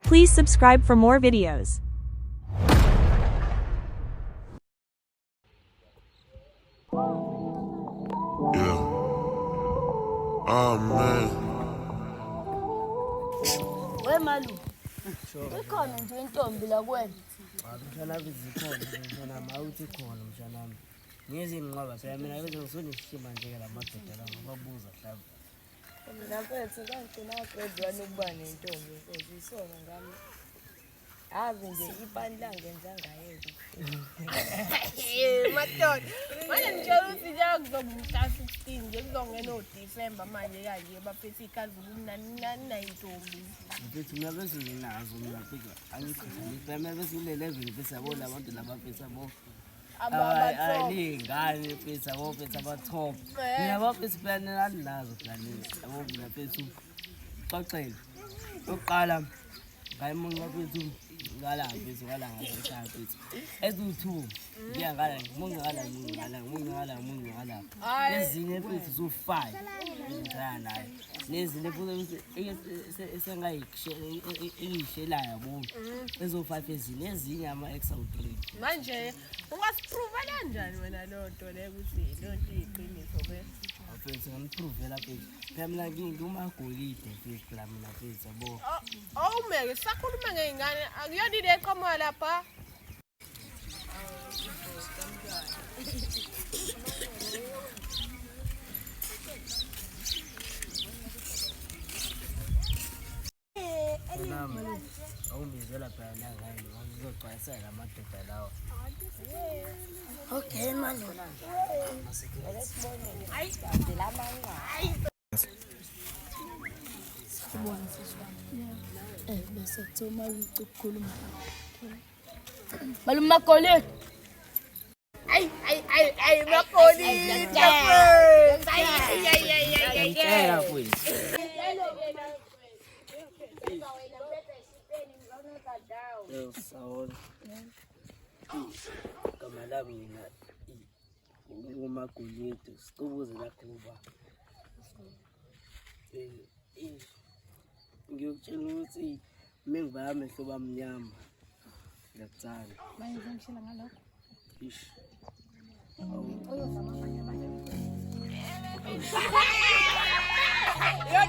Please subscribe for more videos. Yeah. Oh man. Wemalu. Ikhona nje intombi la kwena. Mshana bizikhona mshana mawuthi khona mshana nami. Ngezinqoba phela mina bese ngisonishima nje la madoda la ngababuza mhlawumbe. Mina mfethu kangigcina aqedwana ukuba nentombi mfethu isona ngami. Ave nje ibandla ngenza ngayo. Madoda. Manje ngitshela ukuthi nje kuzomhla 16 nje kuzongena uDecember manje kanje baphethe ikhazi ubunani nayintombi. Mfethu mina bese nginazo mina phela angikhulumi phela bese ile11 bese yabo labantu labafisa bo. Ayingane phetha bo phetha abathop. Mina bafisa plan nazo plan yabo mina phethu. Xoxela. Oqala ngayimunqa phethu ngala phethu ngala ngasha phethu. Ezu2 ngiyangala ngingala. Ezinye phethu zo5 ngizana naye. Nezinye futhi esengayishela yabo. Ezo5 ezinye ama XO3. Manje ungasiprove kanjani wena lonto le ukuthi lonto iqiniso ke? Phethu ngamprove phela. Phela mina ngingumagolide phethu la mina phethu yabo. Awumeke sakhuluma ngeingane akuyona ile eqhamuka lapha. Nami awumbizela phela nangaye ngizogcwayisela amadoda lawo. Okay manje. Hayi la manga. Sibona siswana. Bese kuthoma ukukhuluma. Maluma kolegi. Ay makolide. Ngicela mfowethu. Sawona. Kama lami mina ngumagolide siqubuze la kuba. Ngiyokutshela ukuthi mengibaya amehlo bamnyama ngiyakuthanda. Manje ngishela ngalokho. Ish. Yo,